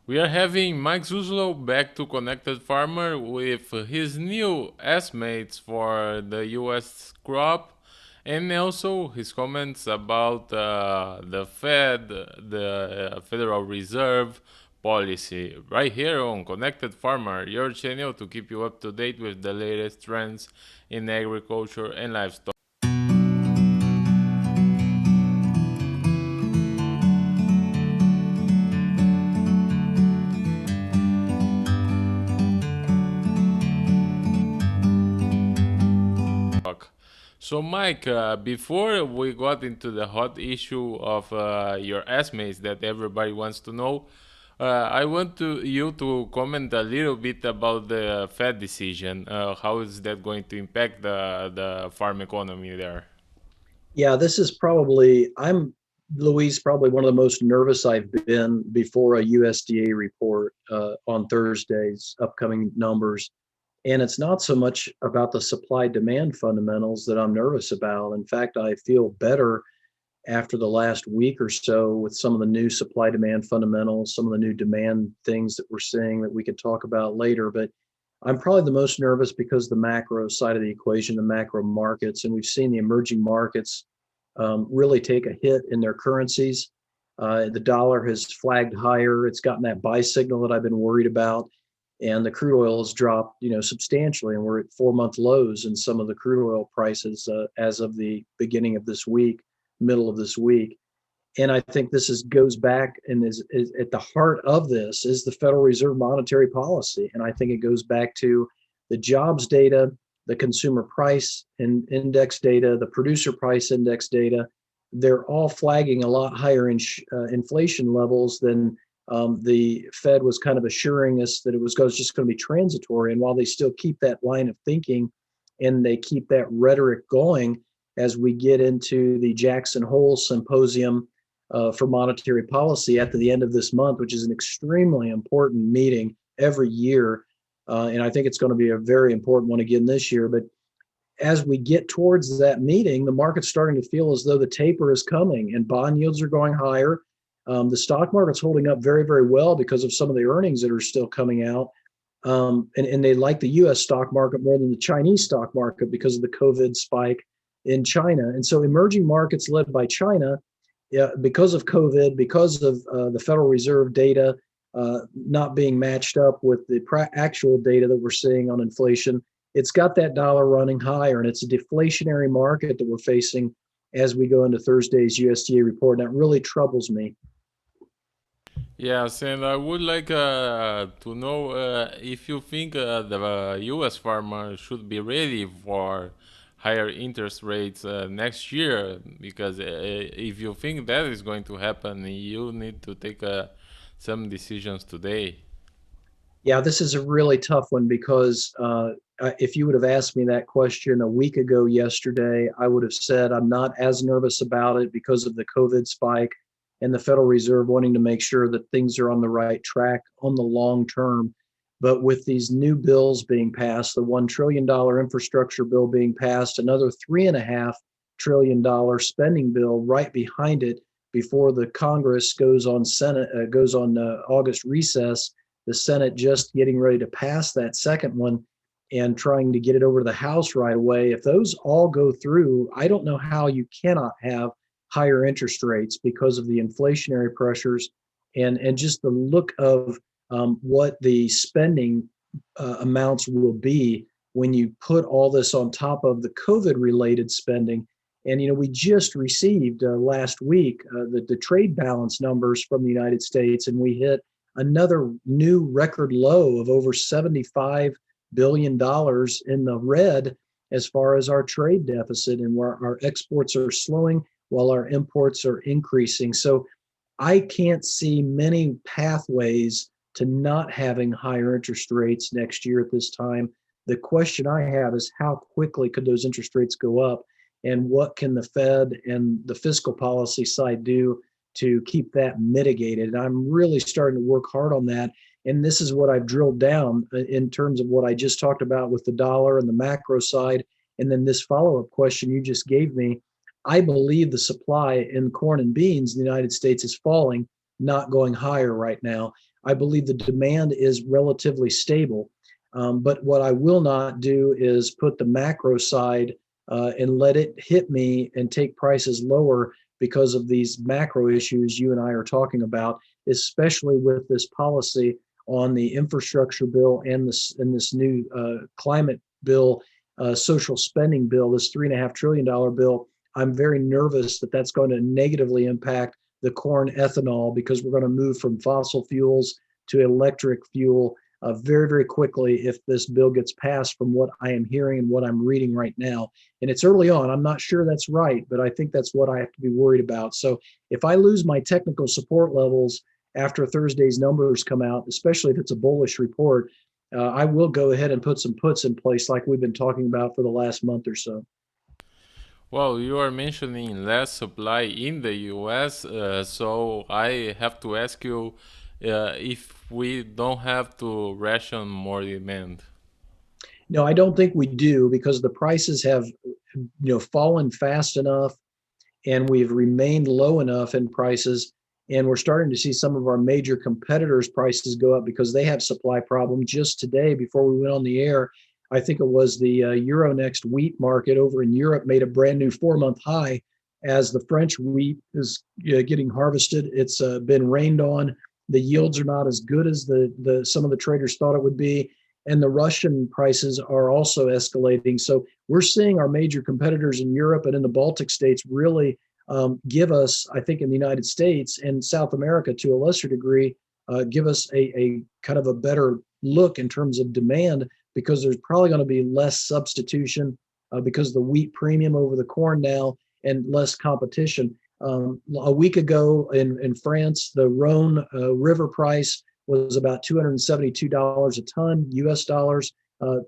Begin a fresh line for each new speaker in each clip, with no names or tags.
We are having Mike Zuzolo back to Connected Farmer with his new estimates for the US crop and also his comments about the Fed, the Federal Reserve policy. Right here on Connected Farmer, your channel to keep you up to date with the latest trends in agriculture and livestock. So, Mike, before we got into the hot issue of your estimates that everybody wants to know, I want you to comment a little bit about the Fed decision. How is that going to impact the farm economy there?
Yeah, this is probably, I'm, Louise, probably one of the most nervous I've been before a USDA report on Thursday's upcoming numbers. And it's not so much about the supply demand fundamentals that I'm nervous about. In fact, I feel better after the last week or so with some of the new supply demand fundamentals, some of the new demand things that we're seeing that we could talk about later. But I'm probably the most nervous because the macro side of the equation, the macro markets, and we've seen the emerging markets really take a hit in their currencies. The dollar has flagged higher. It's gotten that buy signal that I've been worried about, and the crude oil has dropped, substantially, and we're at 4-month lows in some of the crude oil prices as of the beginning of this week, middle of this week. And I think this goes back and is at the heart of this is the Federal Reserve monetary policy. And I think it goes back to the jobs data, the consumer price index data, the producer price index data. They're all flagging a lot higher inflation levels than the Fed was kind of assuring us that it was just going to be transitory. And while they still keep that line of thinking and they keep that rhetoric going as we get into the Jackson Hole Symposium for monetary policy at the end of this month, which is an extremely important meeting every year. And I think it's going to be a very important one again this year. But as we get towards that meeting, the market's starting to feel as though the taper is coming and bond yields are going higher. The stock market's holding up very, very well because of some of the earnings that are still coming out. And they like the US stock market more than the Chinese stock market because of the COVID spike in China. And so emerging markets led by China, because of COVID, because of the Federal Reserve data not being matched up with the actual data that we're seeing on inflation, it's got that dollar running higher, and it's a deflationary market that we're facing as we go into Thursday's USDA report. And that really troubles me.
Yes, and I would like to know if you think the U.S. farmer should be ready for higher interest rates next year, because if you think that is going to happen, you need to take some decisions today.
Yeah, this is a really tough one because if you would have asked me that question a week ago yesterday, I would have said I'm not as nervous about it because of the COVID spike and the Federal Reserve wanting to make sure that things are on the right track on the long term. But with these new bills being passed, the $1 trillion infrastructure bill being passed, another $3.5 trillion spending bill right behind it before the Congress goes on August recess, the Senate just getting ready to pass that second one and trying to get it over to the House right away. If those all go through, I don't know how you cannot have higher interest rates because of the inflationary pressures and just the look of what the spending amounts will be when you put all this on top of the COVID related spending. And we just received last week the trade balance numbers from the United States, and we hit another new record low of over $75 billion in the red as far as our trade deficit, and where our exports are slowing while our imports are increasing. So I can't see many pathways to not having higher interest rates next year at this time. The question I have is how quickly could those interest rates go up, and what can the Fed and the fiscal policy side do to keep that mitigated? And I'm really starting to work hard on that. And this is what I've drilled down in terms of what I just talked about with the dollar and the macro side. And then this follow-up question you just gave me, I believe the supply in corn and beans in the United States is falling, not going higher right now. I believe the demand is relatively stable. But what I will not do is put the macro side and let it hit me and take prices lower because of these macro issues you and I are talking about, especially with this policy on the infrastructure bill and this new climate bill, social spending bill, this $3.5 trillion bill. I'm very nervous that that's going to negatively impact the corn ethanol because we're going to move from fossil fuels to electric fuel very, very quickly if this bill gets passed from what I am hearing and what I'm reading right now. And it's early on. I'm not sure that's right, but I think that's what I have to be worried about. So if I lose my technical support levels after Thursday's numbers come out, especially if it's a bullish report, I will go ahead and put some puts in place like we've been talking about for the last month or so.
Well, you are mentioning less supply in the US, so I have to ask you if we don't have to ration more demand.
No, I don't think we do because the prices have fallen fast enough and we've remained low enough in prices. And we're starting to see some of our major competitors' prices go up because they have supply problems. Just today, before we went on the air, I think it was the Euronext wheat market over in Europe made a brand new 4-month high as the French wheat is getting harvested. It's been rained on. The yields are not as good as the some of the traders thought it would be. And the Russian prices are also escalating. So we're seeing our major competitors in Europe and in the Baltic states really give us, I think, in the United States and South America to a lesser degree, give us a kind of a better look in terms of demand because there's probably going to be less substitution because of the wheat premium over the corn now and less competition. A week ago in France, the Rhone River price was about $272 a ton, US dollars.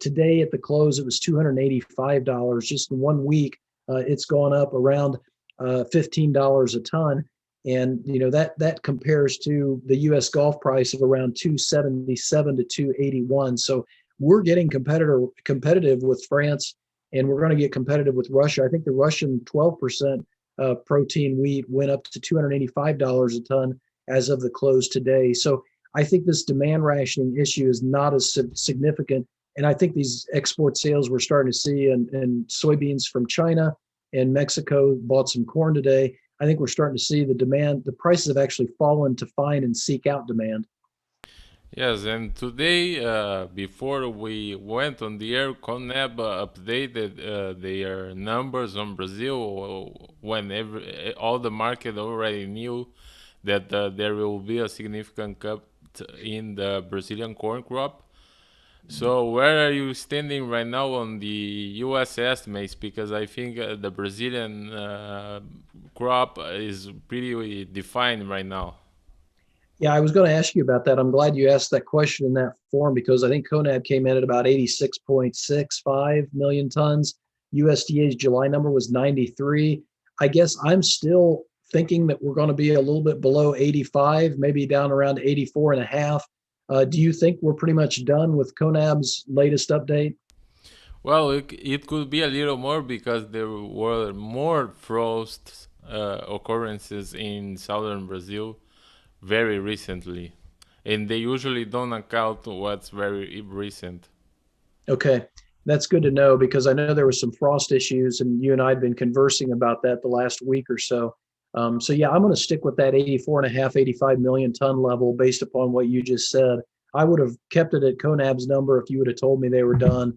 Today at the close, it was $285. Just in 1 week, it's gone up around $15 a ton. And that compares to the U.S. Gulf price of around 277 to 281. So we're getting competitive with France, and we're going to get competitive with Russia. I think the Russian 12% protein wheat went up to $285 a ton as of the close today. So I think this demand rationing issue is not as significant. And I think these export sales we're starting to see in soybeans from China and Mexico bought some corn today. I think we're starting to see the prices have actually fallen to find and seek out demand.
Yes, and today, before we went on the air, Conab updated their numbers on Brazil when all the market already knew that there will be a significant cut in the Brazilian corn crop. So where are you standing right now on the U.S. estimates? Because I think the Brazilian crop is pretty defined right now.
Yeah, I was going to ask you about that. I'm glad you asked that question in that form because I think CONAB came in at about 86.65 million tons. USDA's July number was 93. I guess I'm still thinking that we're going to be a little bit below 85, maybe down around 84 and a half. Do you think we're pretty much done with CONAB's latest update?
Well, it could be a little more because there were more frost occurrences in southern Brazil very recently, and they usually don't account what's very recent.
Okay, that's good to know because I know there was some frost issues, and you and I had been conversing about that the last week or so. So yeah, I'm going to stick with that 84 and a half, 85 million ton level based upon what you just said. I would have kept it at CONAB's number if you would have told me they were done,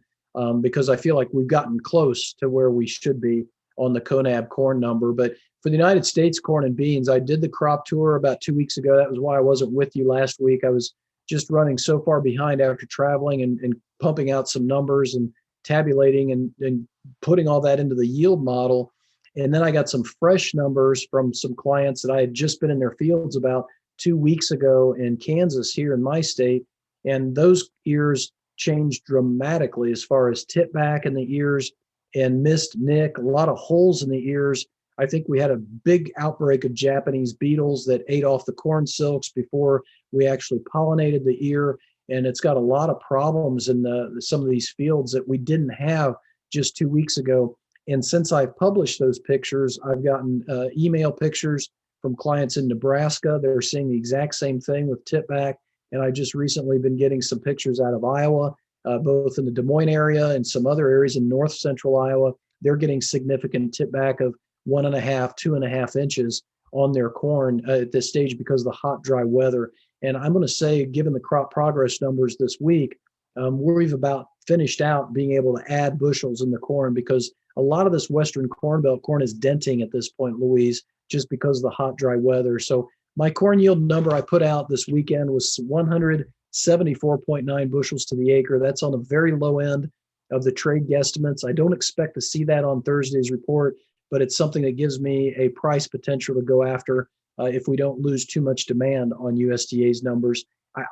because I feel like we've gotten close to where we should be on the CONAB corn number. But for the United States corn and beans, I did the crop tour about 2 weeks ago. That was why I wasn't with you last week. I was just running so far behind after traveling and pumping out some numbers and tabulating and putting all that into the yield model. And then I got some fresh numbers from some clients that I had just been in their fields about 2 weeks ago in Kansas here in my state. And those ears changed dramatically as far as tip back in the ears and missed nick, a lot of holes in the ears. I think we had a big outbreak of Japanese beetles that ate off the corn silks before we actually pollinated the ear. And it's got a lot of problems in some of these fields that we didn't have just 2 weeks ago. And since I've published those pictures, I've gotten email pictures from clients in Nebraska. They're seeing the exact same thing with tip back. And I just recently been getting some pictures out of Iowa, both in the Des Moines area and some other areas in north central Iowa. They're getting significant tip back of 1.5, 2.5 inches on their corn at this stage because of the hot, dry weather. And I'm going to say, given the crop progress numbers this week, we've about finished out being able to add bushels in the corn because a lot of this Western Corn Belt corn is denting at this point, Louise, just because of the hot, dry weather. So my corn yield number I put out this weekend was 174.9 bushels to the acre. That's on the very low end of the trade guesstimates. I don't expect to see that on Thursday's report, but it's something that gives me a price potential to go after if we don't lose too much demand on USDA's numbers.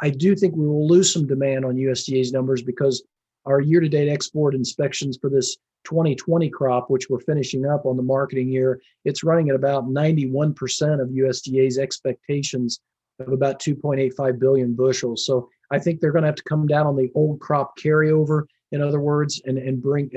I do think we will lose some demand on USDA's numbers because our year-to-date export inspections for this 2020 crop, which we're finishing up on the marketing year, it's running at about 91% of USDA's expectations of about 2.85 billion bushels. So I think they're going to have to come down on the old crop carryover, in other words, and bring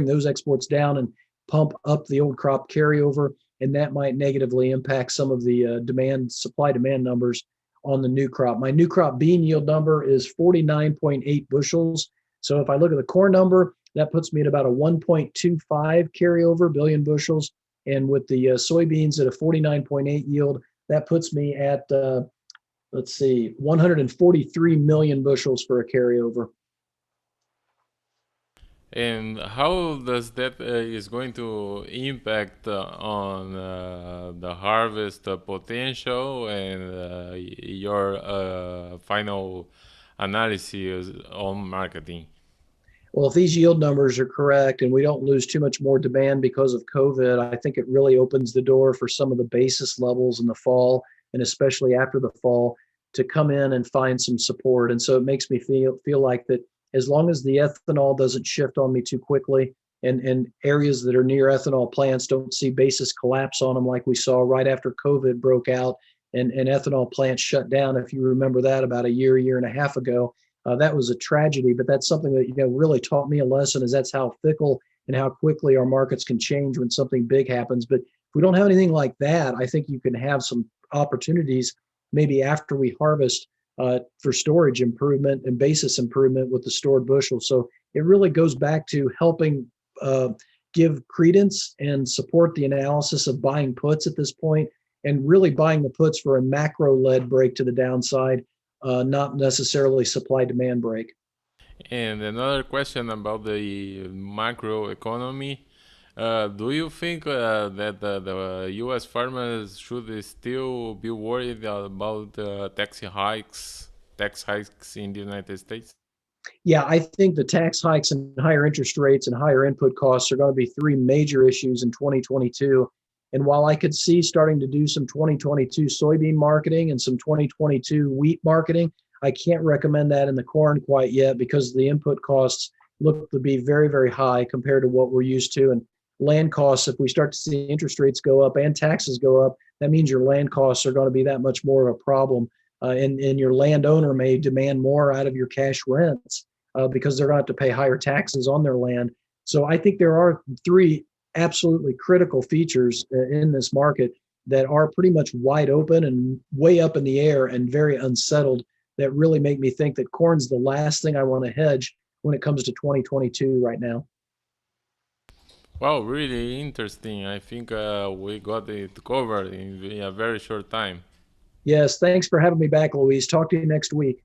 those exports down and pump up the old crop carryover, and that might negatively impact some of the supply demand numbers on the new crop. My new crop bean yield number is 49.8 bushels. So if I look at the corn number, that puts me at about a 1.25 carryover billion bushels. And with the soybeans at a 49.8 yield, that puts me at, 143 million bushels for a carryover.
And how does that is going to impact on the harvest potential and your final analysis on marketing?
Well, if these yield numbers are correct and we don't lose too much more demand because of COVID, I think it really opens the door for some of the basis levels in the fall and especially after the fall to come in and find some support. And so it makes me feel like that as long as the ethanol doesn't shift on me too quickly and areas that are near ethanol plants don't see basis collapse on them like we saw right after COVID broke out and ethanol plants shut down. If you remember that about a year and a half ago, that was a tragedy, but that's something that really taught me a lesson. Is that's how fickle and how quickly our markets can change when something big happens. But if we don't have anything like that, I think you can have some opportunities maybe after we harvest for storage improvement and basis improvement with the stored bushels. So it really goes back to helping give credence and support the analysis of buying puts at this point, and really buying the puts for a macro-led break to the downside, not necessarily supply demand break.
And another question about the macroeconomy. Do you think that the U.S. farmers should still be worried about tax hikes in the United States?
Yeah, I think the tax hikes and higher interest rates and higher input costs are going to be three major issues in 2022. And while I could see starting to do some 2022 soybean marketing and some 2022 wheat marketing, I can't recommend that in the corn quite yet because the input costs look to be very, very high compared to what we're used to. And land costs, if we start to see interest rates go up and taxes go up, that means your land costs are going to be that much more of a problem. And your landowner may demand more out of your cash rents because they're going to have to pay higher taxes on their land. So I think there are three absolutely critical features in this market that are pretty much wide open and way up in the air and very unsettled that really make me think that corn's the last thing I want to hedge when it comes to 2022 right now.
Wow, really interesting. I think we got it covered in a very short time.
Yes, thanks for having me back, Louise. Talk to you next week.